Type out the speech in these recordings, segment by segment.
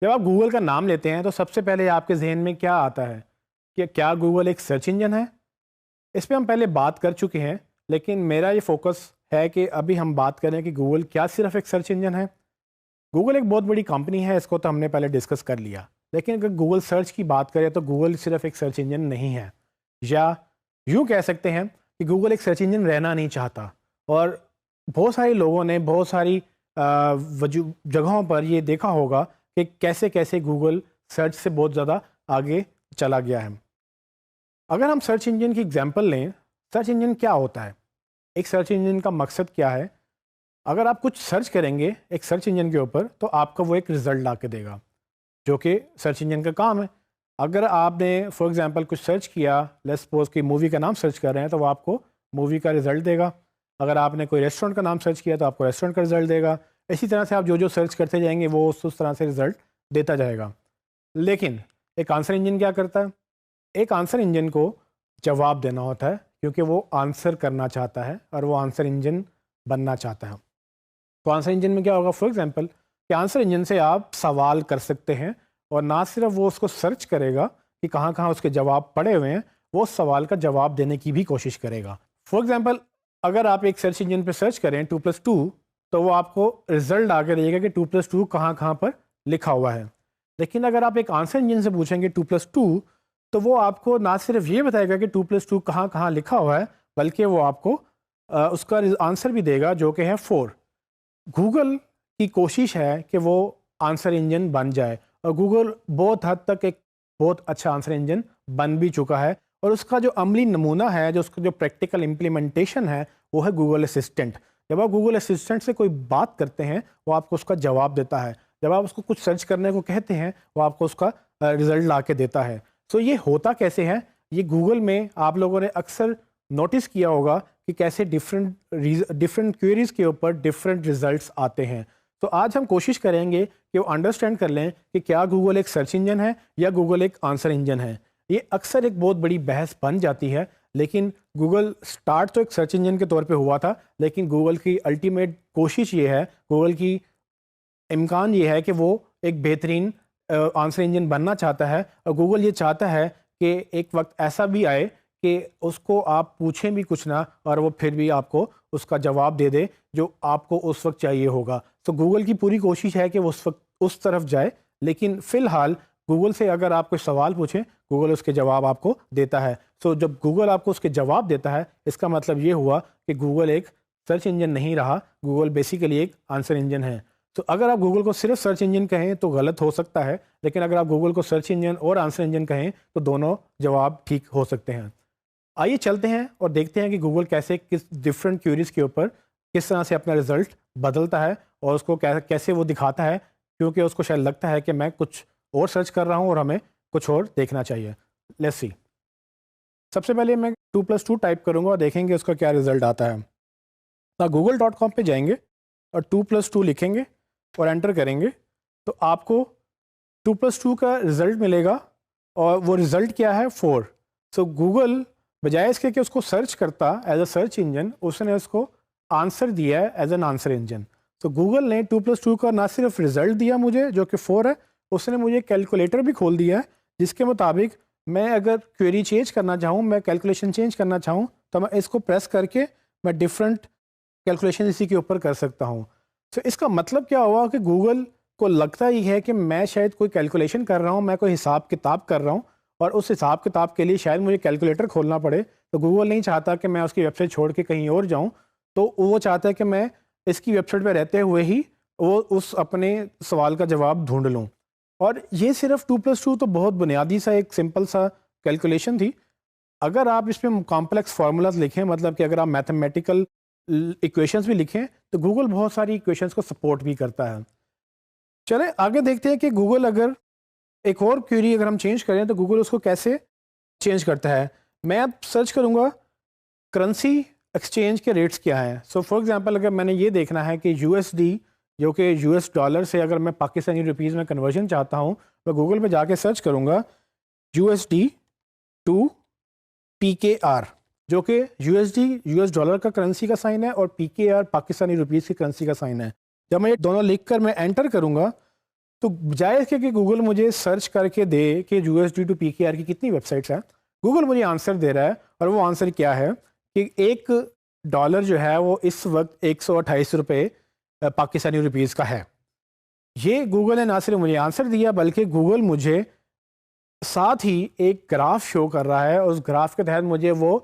जब आप गूगल का नाम लेते हैं तो सबसे पहले आपके जहन में क्या आता है कि क्या गूगल एक सर्च इंजन है। इस पे हम पहले बात कर चुके हैं, लेकिन मेरा ये फोकस है कि अभी हम बात करें कि गूगल क्या सिर्फ एक सर्च इंजन है। गूगल एक बहुत बड़ी कंपनी है, इसको तो हमने पहले डिस्कस कर लिया। लेकिन अगर गूगल सर्च की बात करें तो गूगल सिर्फ एक सर्च इंजन नहीं है, या यूँ कह सकते हैं कि गूगल एक सर्च इंजन रहना नहीं चाहता। और बहुत सारे लोगों ने बहुत सारी जगहों पर ये देखा होगा कि कैसे कैसे गूगल सर्च से बहुत ज़्यादा आगे चला गया है। अगर हम सर्च इंजन की एग्जांपल लें, सर्च इंजन क्या होता है, एक सर्च इंजन का मकसद क्या है। अगर आप कुछ सर्च करेंगे एक सर्च इंजन के ऊपर तो आपका वो एक रिज़ल्ट ला के देगा, जो कि सर्च इंजन का काम है। अगर आपने फॉर एग्जांपल कुछ सर्च किया, लेट्स सपोज कि मूवी का नाम सर्च कर रहे हैं तो वो आपको मूवी का रिज़ल्ट देगा। अगर आपने कोई रेस्टोरेंट का नाम सर्च किया तो आपको रेस्टोरेंट का रिज़ल्ट देगा। इसी तरह से आप जो जो सर्च करते जाएंगे वो उस तरह से रिज़ल्ट देता जाएगा। लेकिन एक आंसर इंजन क्या करता है? एक आंसर इंजन को जवाब देना होता है, क्योंकि वो आंसर करना चाहता है और वो आंसर इंजन बनना चाहता है। तो आंसर इंजन में क्या होगा, फॉर एग्जांपल कि आंसर इंजन से आप सवाल कर सकते हैं, और ना सिर्फ वो उसको सर्च करेगा कि कहाँ कहाँ उसके जवाब पड़े हुए हैं, वो उस सवाल का जवाब देने की भी कोशिश करेगा। फॉर एग्जांपल अगर आप एक सर्च इंजन पर सर्च करें 2+2, तो वो आपको रिजल्ट आके देगा कि 2+2 कहाँ कहाँ पर लिखा हुआ है। लेकिन अगर आप एक आंसर इंजन से पूछेंगे 2+2, तो वो आपको ना सिर्फ ये बताएगा कि 2+2 कहाँ कहाँ लिखा हुआ है, बल्कि वो आपको उसका आंसर भी देगा, जो कि है 4। गूगल की कोशिश है कि वो आंसर इंजन बन जाए, और गूगल बहुत हद तक एक बहुत अच्छा आंसर इंजन बन भी चुका है। और उसका जो अमली नमूना है, जो उसका जो प्रैक्टिकल इम्प्लीमेंटेशन है, वो है गूगल असिस्टेंट। जब आप गूगल असिस्टेंट से कोई बात करते हैं वो आपको उसका जवाब देता है। जब आप उसको कुछ सर्च करने को कहते हैं वो आपको उसका रिजल्ट ला के देता है। सो ये होता कैसे है? ये गूगल में आप लोगों ने अक्सर नोटिस किया होगा कि कैसे डिफरेंट क्वेरीज के ऊपर डिफरेंट रिजल्ट्स आते हैं। तो आज हम कोशिश करेंगे कि वो अंडरस्टैंड कर लें कि क्या गूगल एक सर्च इंजन है या गूगल एक आंसर इंजन है। ये अक्सर एक बहुत बड़ी बहस बन जाती है, लेकिन गूगल स्टार्ट तो एक सर्च इंजन के तौर पे हुआ था, लेकिन गूगल की अल्टीमेट कोशिश ये है, गूगल की इम्कान ये है कि वो एक बेहतरीन आंसर इंजन बनना चाहता है। और गूगल ये चाहता है कि एक वक्त ऐसा भी आए कि उसको आप पूछें भी कुछ ना, और वो फिर भी आपको उसका जवाब दे दे जो आपको उस वक्त चाहिए होगा। तो गूगल की पूरी कोशिश है कि वो उस वक्त उस तरफ जाए। लेकिन फ़िलहाल गूगल से अगर आप कोई सवाल पूछें, गूगल उसके जवाब आपको देता है। सो जब गूगल आपको उसके जवाब देता है, इसका मतलब ये हुआ कि गूगल एक सर्च इंजन नहीं रहा, गूगल बेसिकली एक आंसर इंजन है। तो अगर आप गूगल को सिर्फ सर्च इंजन कहें तो गलत हो सकता है, लेकिन अगर आप गूगल को सर्च इंजन और आंसर इंजन कहें तो दोनों जवाब ठीक हो सकते हैं। आइए चलते हैं और देखते हैं कि गूगल कैसे किस डिफरेंट क्यूरीज के ऊपर किस तरह से अपना रिजल्ट बदलता है, और उसको कैसे वो दिखाता है, क्योंकि उसको शायद लगता है कि मैं कुछ और सर्च कर रहा हूँ और हमें कुछ और देखना चाहिए। Let's see. सबसे पहले मैं 2+2 टाइप करूँगा और देखेंगे उसका क्या रिजल्ट आता है। तो google.com पे जाएंगे और 2+2 लिखेंगे और एंटर करेंगे, तो आपको 2+2 का रिजल्ट मिलेगा, और वो रिजल्ट क्या है, 4। सो गूगल बजाय इसके कि उसको सर्च करता एज अ सर्च इंजन, उसने उसको आंसर दिया है एज एन आंसर इंजन। तो गूगल ने 2+2 का ना सिर्फ रिजल्ट दिया मुझे जो कि 4 है, उसने मुझे कैलकुलेटर भी खोल दिया है, जिसके मुताबिक मैं अगर क्वेरी चेंज करना चाहूँ, मैं कैलकुलेशन चेंज करना चाहूँ, तो मैं इसको प्रेस करके मैं डिफरेंट कैलकुलेशन इसी के ऊपर कर सकता हूँ। तो इसका मतलब क्या हुआ कि गूगल को लगता ही है कि मैं शायद कोई कैलकुलेशन कर रहा हूँ, मैं कोई हिसाब किताब कर रहा हूँ, और उस हिसाब किताब के लिए शायद मुझे कैलकुलेटर खोलना पड़े। तो गूगल नहीं चाहता कि मैं उसकी वेबसाइट छोड़ के कहीं और जाऊँ, तो वो चाहता है कि मैं इसकी वेबसाइट पर रहते हुए ही वो उस अपने सवाल का जवाब ढूंढ लूँ। और ये सिर्फ 2+2 तो बहुत बुनियादी सा एक सिंपल सा कैलकुलेशन थी। अगर आप इसमें कॉम्प्लेक्स फार्मूलाज लिखें, मतलब कि अगर आप मैथमेटिकल इक्वेशंस भी लिखें, तो गूगल बहुत सारी इक्वेशंस को सपोर्ट भी करता है। चलें आगे देखते हैं कि गूगल अगर एक और क्वेरी अगर हम चेंज करें तो गूगल उसको कैसे चेंज करता है। मैं अब सर्च करूंगा करेंसी एक्सचेंज के रेट्स क्या हैं। सो फॉर एग्जांपल अगर मैंने ये देखना है कि यूएसडी जो कि यूएस डॉलर से अगर मैं पाकिस्तानी रुपीज़ में कन्वर्जन चाहता हूँ, तो गूगल पे जाके सर्च करूँगा यूएसडी टू पीकेआर, जो कि यूएसडी यूएस डॉलर का करेंसी का साइन है और पीकेआर पाकिस्तानी रुपीज़ की करेंसी का साइन है। जब मैं ये दोनों लिख कर मैं एंटर करूँगा, तो बजाय इसके कि गूगल मुझे सर्च करके दे कि यूएसडी टू पीकेआर की कितनी वेबसाइट्स हैं, गूगल मुझे आंसर दे रहा है। और वो आंसर क्या है कि $1 जो है वो इस वक्त 128 रुपये पाकिस्तानी रुपीज़ का है। ये गूगल ने ना सिर्फ मुझे आंसर दिया, बल्कि गूगल मुझे साथ ही एक ग्राफ शो कर रहा है। उस ग्राफ के तहत मुझे वो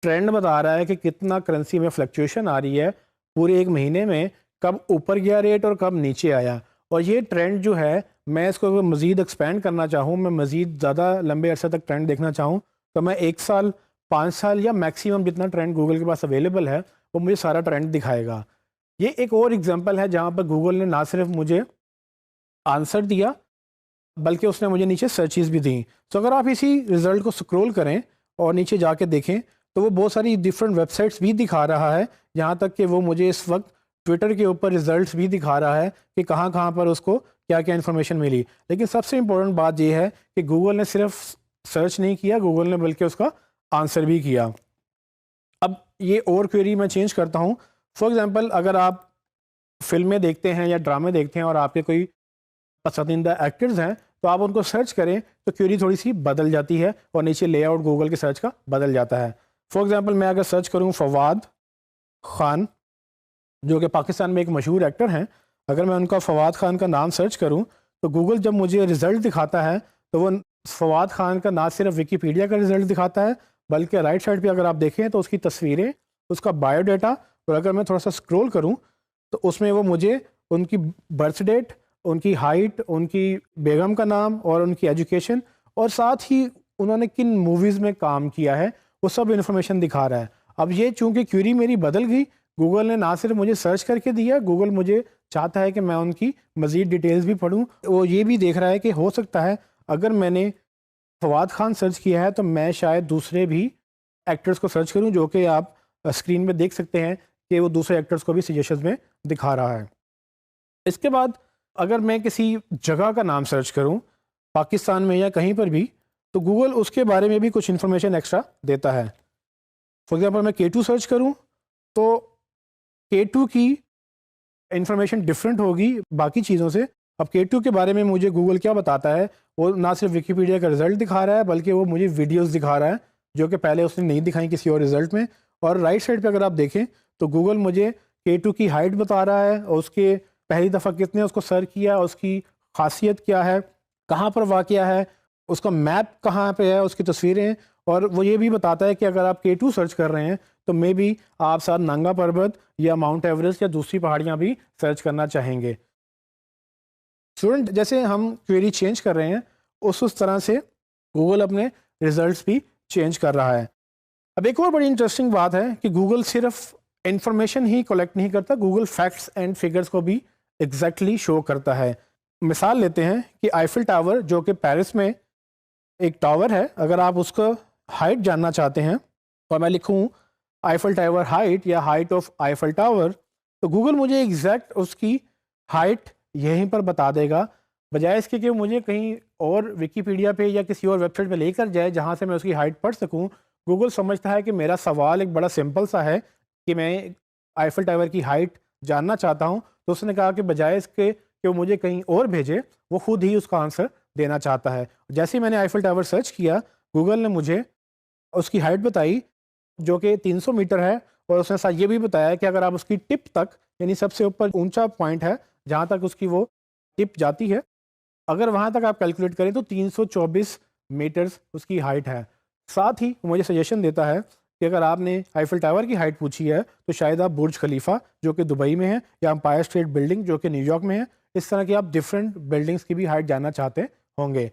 ट्रेंड बता रहा है कि कितना करेंसी में फ्लक्चुएशन आ रही है पूरे एक महीने में, कब ऊपर गया रेट और कब नीचे आया। और ये ट्रेंड जो है, मैं इसको अगर मज़ीद एक्सपेंड करना चाहूँ, मैं मज़ीद ज़्यादा लंबे अरसे तक ट्रेंड देखना चाहूँ, तो मैं 1 साल, 5 साल या मैक्सिमम जितना ट्रेंड गूगल के पास अवेलेबल है वो मुझे सारा ट्रेंड दिखाएगा। ये एक और एग्जांपल है जहाँ पर गूगल ने ना सिर्फ मुझे आंसर दिया, बल्कि उसने मुझे नीचे सर्चेस भी दी। तो अगर आप इसी रिज़ल्ट को स्क्रॉल करें और नीचे जाके देखें तो वो बहुत सारी डिफरेंट वेबसाइट्स भी दिखा रहा है। यहाँ तक कि वो मुझे इस वक्त ट्विटर के ऊपर रिजल्ट्स भी दिखा रहा है कि कहाँ कहाँ पर उसको क्या क्या इन्फॉर्मेशन मिली। लेकिन सबसे इम्पोर्टेंट बात यह है कि गूगल ने सिर्फ सर्च नहीं किया, गूगल ने बल्कि उसका आंसर भी किया। अब ये और क्वेरी मैं चेंज करता हूँ। फॉर एग्ज़ाम्पल, अगर आप फिल्में देखते हैं या ड्रामे देखते हैं और आपके कोई पसंदीदा एक्टर्स हैं, तो आप उनको सर्च करें तो क्वेरी थोड़ी सी बदल जाती है और नीचे लेआउट गूगल के सर्च का बदल जाता है। फॉर एग्ज़ाम्पल, मैं अगर सर्च करूँ फवाद खान, जो कि पाकिस्तान में एक मशहूर एक्टर हैं, अगर मैं उनका फवाद खान का नाम सर्च करूं तो गूगल जब मुझे रिज़ल्ट दिखाता है तो वो फवाद खान का ना सिर्फ विकीपीडिया का रिज़ल्ट दिखाता है, बल्कि राइट साइड पे अगर आप देखें तो उसकी तस्वीरें, उसका बायोडाटा, और अगर मैं थोड़ा सा स्क्रॉल करूं तो उसमें वो मुझे उनकी बर्थ डेट, उनकी हाइट, उनकी बेगम का नाम और उनकी एजुकेशन, और साथ ही उन्होंने किन मूवीज़ में काम किया है, वो सब इन्फॉर्मेशन दिखा रहा है। अब ये चूँकि क्वेरी मेरी बदल गई, गूगल ने ना सिर्फ मुझे सर्च करके दिया, गूगल मुझे चाहता है कि मैं उनकी मज़ीद डिटेल्स भी पढूं। वो ये भी देख रहा है कि हो सकता है अगर मैंने फवाद खान सर्च किया है तो मैं शायद दूसरे भी एक्टर्स को सर्च करूं, जो कि आप स्क्रीन में देख सकते हैं कि वो दूसरे एक्टर्स को भी सजेशंस में दिखा रहा है। इसके बाद अगर मैं किसी जगह का नाम सर्च करूं, पाकिस्तान में या कहीं पर भी, तो गूगल उसके बारे में भी कुछ इन्फॉर्मेशन एक्स्ट्रा देता है। फॉर एग्ज़ाम्पल, मैं K2 सर्च करूं तो K2 की इंफॉर्मेशन डिफरेंट होगी बाकी चीज़ों से। अब K2 के बारे में मुझे गूगल क्या बताता है, वो ना सिर्फ विकीपीडिया का रिजल्ट दिखा रहा है, बल्कि वो मुझे वीडियोस दिखा रहा है जो कि पहले उसने नहीं दिखाई किसी और रिजल्ट में। और राइट साइड पे अगर आप देखें तो गूगल मुझे K2 की हाइट बता रहा है, और उसके पहली दफ़ा कितने उसको सर्च किया, उसकी खासियत क्या है, कहाँ पर वाक़या है, उसका मैप कहाँ पे है, उसकी तस्वीरें। और वो ये भी बताता है कि अगर आप K2 सर्च कर रहे हैं तो मे बी आप साथ नंगा पर्वत या माउंट एवरेस्ट या दूसरी पहाड़ियाँ भी सर्च करना चाहेंगे। स्टूडेंट, जैसे हम क्वेरी चेंज कर रहे हैं उस तरह से गूगल अपने रिजल्ट्स भी चेंज कर रहा है। अब एक और बड़ी इंटरेस्टिंग बात है कि गूगल सिर्फ इंफॉर्मेशन ही कलेक्ट नहीं करता, गूगल फैक्ट्स एंड फिगर्स को भी एग्जैक्टली शो करता है। मिसाल लेते हैं कि आईफिल टावर, जो कि पेरिस में एक टावर है, अगर आप उसका हाइट जानना चाहते हैं और मैं लिखूं आईफिल टावर हाइट या हाइट ऑफ आईफिल टावर, तो गूगल मुझे एग्जैक्ट उसकी हाइट यहीं पर बता देगा, बजाय इसके कि मुझे कहीं और विकीपीडिया पे या किसी और वेबसाइट पे लेकर जाए जहां से मैं उसकी हाइट पढ़ सकूं। गूगल समझता है कि मेरा सवाल एक बड़ा सिंपल सा है कि मैं आईफिल टावर की हाइट जानना चाहता हूं, तो उसने कहा कि बजाय इसके कि वो मुझे कहीं और भेजे, वो खुद ही उसका आंसर देना चाहता है। जैसे ही मैंने आईफिल टावर सर्च किया, गूगल ने मुझे उसकी हाइट बताई जो कि 300 मीटर है, और उसने साथ ये भी बताया कि अगर आप उसकी टिप तक, यानी सबसे ऊपर ऊंचा पॉइंट है जहां तक उसकी वो टिप जाती है, अगर वहां तक आप कैलकुलेट करें तो 324 मीटर्स उसकी हाइट है। साथ ही वो मुझे सजेशन देता है कि अगर आपने आईफिल टावर की हाइट पूछी है तो शायद आप बुर्ज खलीफा जो कि दुबई में है, या एम्पायर स्टेट बिल्डिंग जो कि न्यूयॉर्क में है, इस तरह की आप डिफरेंट बिल्डिंग्स की भी हाइट जानना चाहते होंगे।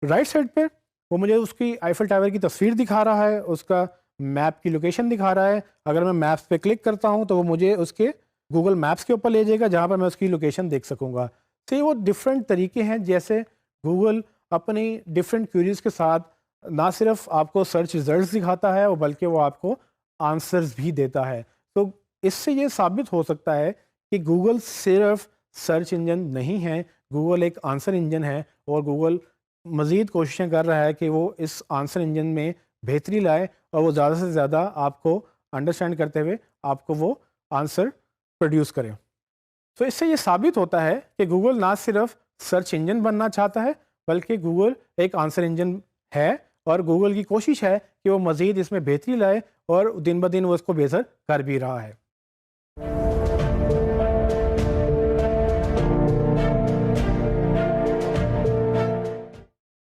राइट साइड पे वो मुझे उसकी आईफिल टावर की तस्वीर दिखा रहा है, उसका मैप की लोकेशन दिखा रहा है। अगर मैं मैप्स पे क्लिक करता हूँ तो वो मुझे उसके गूगल मैप्स के ऊपर ले जाएगा जहाँ पर मैं उसकी लोकेशन देख सकूँगा। तो ये वो डिफरेंट तरीके हैं जैसे गूगल अपनी डिफरेंट क्वेरीज के साथ ना सिर्फ आपको सर्च रिजल्ट्स दिखाता है, और बल्कि वो आपको आंसर्स भी देता है। तो इससे ये साबित हो सकता है कि गूगल सिर्फ सर्च इंजन नहीं है, गूगल एक आंसर इंजन है, और गूगल मज़ीद कोशिशें कर रहा है कि वो इस आंसर इंजन में बेहतरी लाए और वो ज़्यादा से ज़्यादा आपको अंडरस्टैंड करते हुए आपको वो आंसर प्रोड्यूस करें। तो इससे ये साबित होता है कि गूगल ना सिर्फ सर्च इंजन बनना चाहता है, बल्कि गूगल एक आंसर इंजन है और गूगल की कोशिश है कि वो मज़ीद इसमें बेहतरी लाए और दिन ब दिन वो इसको बेहतर कर भी रहा है।